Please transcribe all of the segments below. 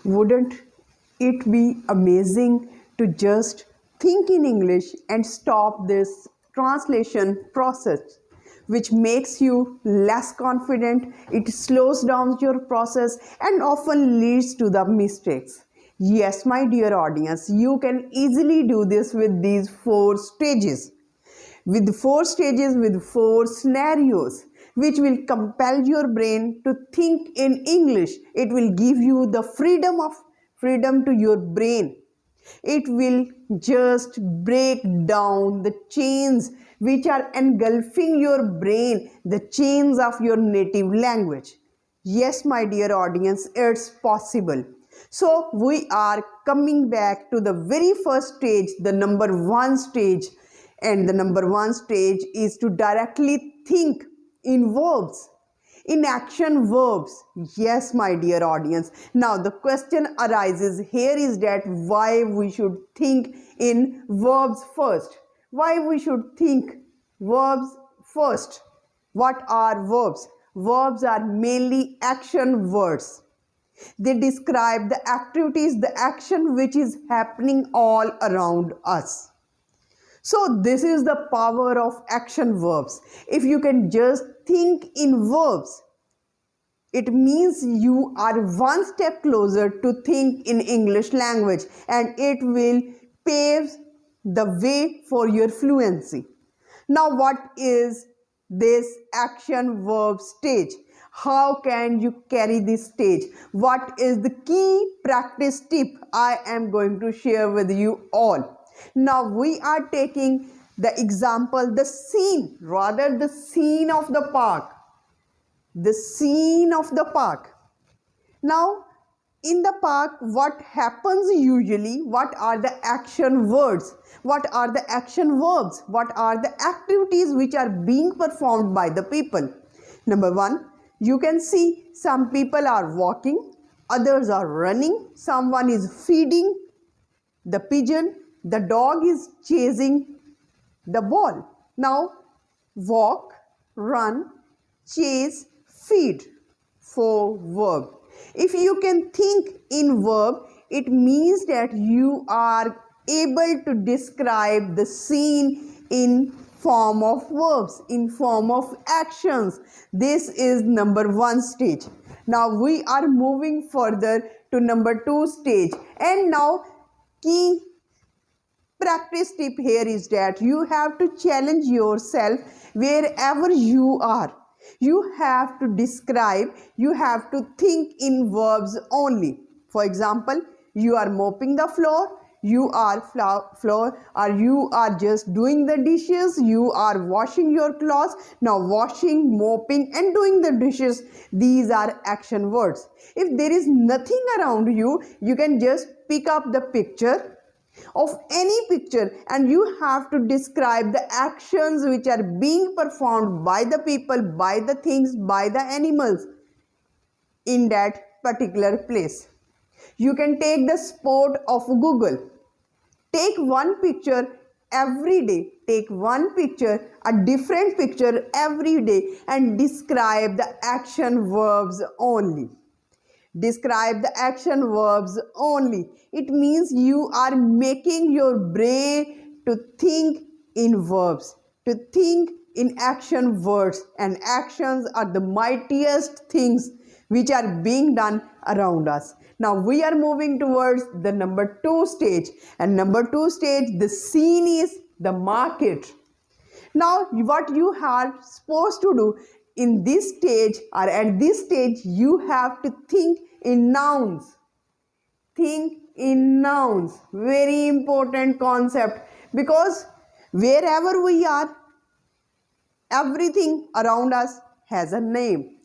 Wouldn't it be amazing to just think in English and stop this translation process, which makes you less confident? It slows down your process and often leads to the mistakes. Yes, my dear audience, you can easily do this with these 4 stages. With 4 stages, with 4 scenarios, which will compel your brain to think in English. It will give you the freedom to your brain. It will just break down the chains which are engulfing your brain, the chains of your native language. Yes, my dear audience, it's possible. So we are coming back to the very first stage, the number 1 stage. And the number 1 stage is to directly think in verbs, in action verbs. Yes, my dear audience. Now the question arises here is that why we should think in verbs first. Why we should think verbs first. What are verbs? Verbs are mainly action words. They describe the activities, the action which is happening all around us. So this is the power of action verbs. If you can just think in verbs, it means you are one step closer to think in English language, and it will pave the way for your fluency. Now what is this action verb stage? How can you carry this stage? What is the key practice tip I am going to share with you all? Now we are taking the example, the scene of the park. The scene of the park. Now in the park, what happens usually? What are the action words? What are the action verbs? What are the activities which are being performed by the people? Number 1, you can see some people are walking, others are running, someone is feeding the pigeon, the dog is chasing the ball. Now, walk, run, chase, feed, 4 verb. If you can think in verb, it means that you are able to describe the scene in form of verbs, in form of actions. This is number 1 stage. Now we are moving further to number 2 stage. And now key practice tip here is that you have to challenge yourself wherever you are. You have to describe, you have to think in verbs only. For example, you are mopping the floor, you are or you are just doing the dishes, you are washing your clothes. Now washing, mopping and doing the dishes, these are action words. If there is nothing around you, you can just pick up the picture of any picture and you have to describe the actions which are being performed by the people, by the things, by the animals in that particular place. You can take the sport of Google. Take one picture every day. Take one picture, a different picture every day, and describe the action verbs only. Describe the action verbs only. It means you are making your brain to think in verbs, to think in action words, and actions are the mightiest things which are being done around us. Now we are moving towards the number 2 stage, and number 2 stage, the scene is the market. Now what you are supposed to do in this stage, or at this stage, you have to think in nouns. Think in nouns. Very important concept, because wherever we are, everything around us has a name,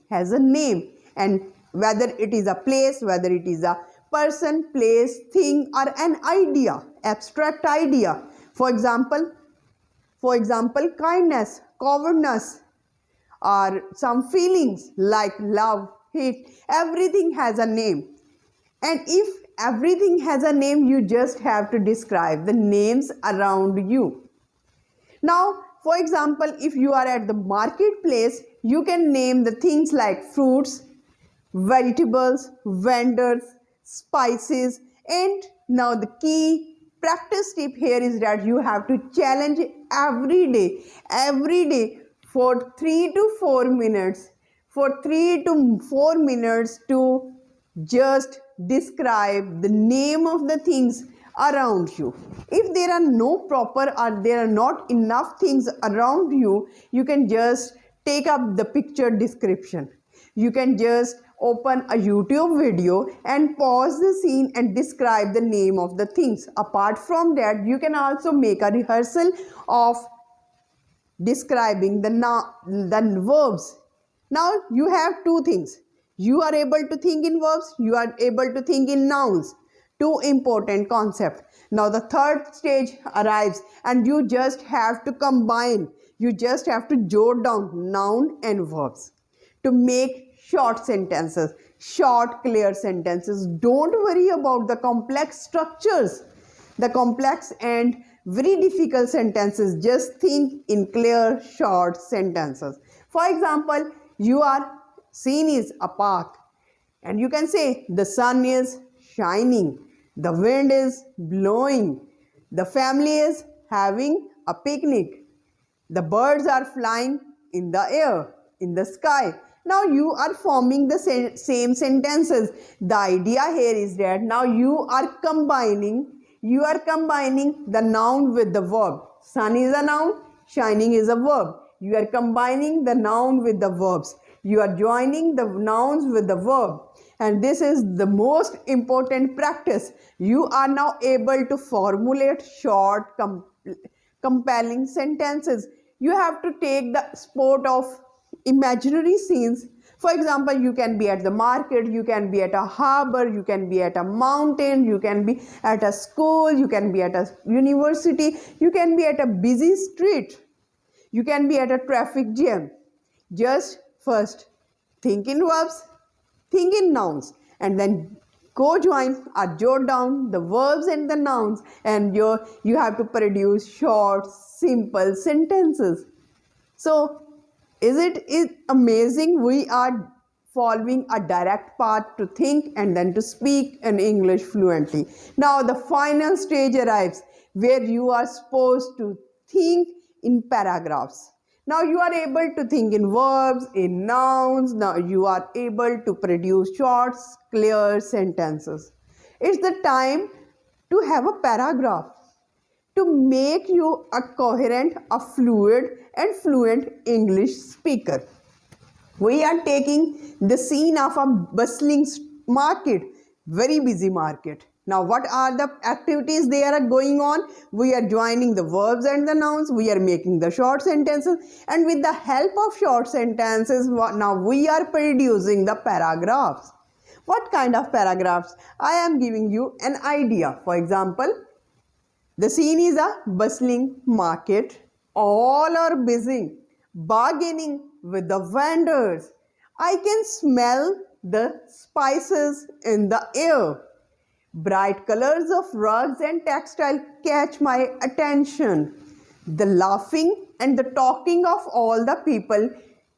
and whether it is a place, whether it is a person, place, thing, or an idea, abstract idea. For example, kindness, cowardness, or some feelings like love, hate, everything has a name. And if everything has a name, you just have to describe the names around you. Now, for example, if you are at the marketplace, you can name the things like fruits, vegetables, vendors, spices. And now the key practice tip here is that you have to challenge every day for 3 to 4 minutes, for 3 to 4 minutes to just describe the name of the things around you. If there are no proper or there are not enough things around you, you can just take up the picture description. You can just open a YouTube video and pause the scene and describe the name of the things. Apart from that, you can also make a rehearsal of describing the verbs. Now you have two things. You are able to think in verbs, you are able to think in nouns. Two important concepts. Now the third stage arrives and you just have to combine. You just have to jot down noun and verbs to make short sentences, short clear sentences. Don't worry about the complex structures, the complex and very difficult sentences. Just think in clear short sentences. For example, your scene is a park and you can say the sun is shining, the wind is blowing, the family is having a picnic, the birds are flying in the air, in the sky. Now you are forming the same sentences. The idea here is that now you are combining the noun with the verb. Sun is a noun, shining is a verb. You are combining the noun with the verbs. You are joining the nouns with the verb. And this is the most important practice. You are now able to formulate short, compelling sentences. You have to take the sport of imaginary scenes. For example, you can be at the market, you can be at a harbor, you can be at a mountain, you can be at a school, you can be at a university, you can be at a busy street, you can be at a traffic jam. Just first think in verbs, think in nouns, and then go join or jot down the verbs and the nouns, and you have to produce short, simple sentences. So is it amazing? We are following a direct path to think and then to speak in English fluently. Now the final stage arrives where you are supposed to think in paragraphs. Now you are able to think in verbs, in nouns. Now you are able to produce short, clear sentences. It's the time to have a paragraph to make you a coherent, a fluid and fluent English speaker. We are taking the scene of a bustling market, very busy market. Now what are the activities they are going on? We are joining the verbs and the nouns, we are making the short sentences, and with the help of short sentences, now we are producing the paragraphs. What kind of paragraphs? I am giving you an idea. For example, the scene is a bustling market. All are busy, bargaining with the vendors. I can smell the spices in the air. Bright colors of rugs and textile catch my attention. The laughing and the talking of all the people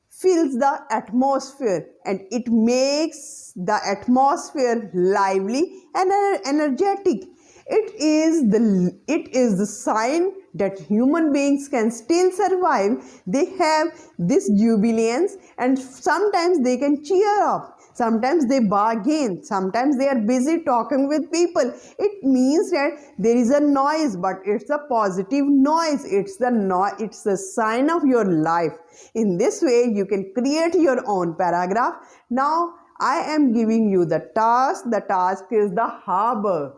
fills the atmosphere, and it makes the atmosphere lively and energetic. It is the sign that human beings can still survive. They have this jubilance, and sometimes they can cheer up. Sometimes they bargain. Sometimes they are busy talking with people. It means that there is a noise, but it's a positive noise. It's the sign of your life. In this way, you can create your own paragraph. Now, I am giving you the task. The task is the harbor.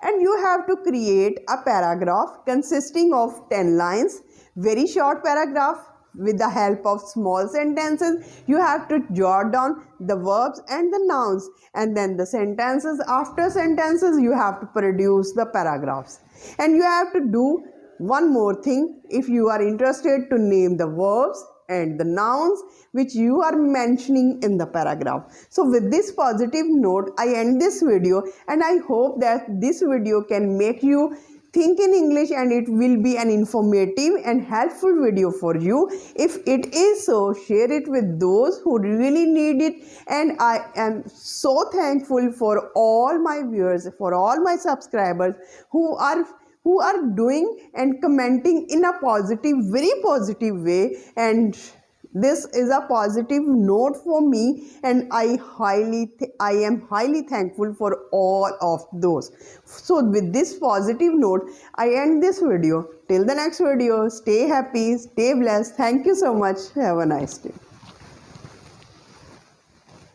And you have to create a paragraph consisting of 10 lines, very short paragraph. With the help of small sentences, you have to jot down the verbs and the nouns, and then the sentences. After sentences, you have to produce the paragraphs. And you have to do one more thing. If you are interested to name the verbs and the nouns which you are mentioning in the paragraph. So with this positive note, I end this video, and I hope that this video can make you think in English and it will be an informative and helpful video for you. If it is so, share it with those who really need it. And I am so thankful for all my viewers, for all my subscribers who are doing and commenting in a positive, very positive way, and this is a positive note for me, and I am highly thankful for all of those. So with this positive note, I end this video. Till the next video, stay happy, stay blessed. Thank you so much. Have a nice day.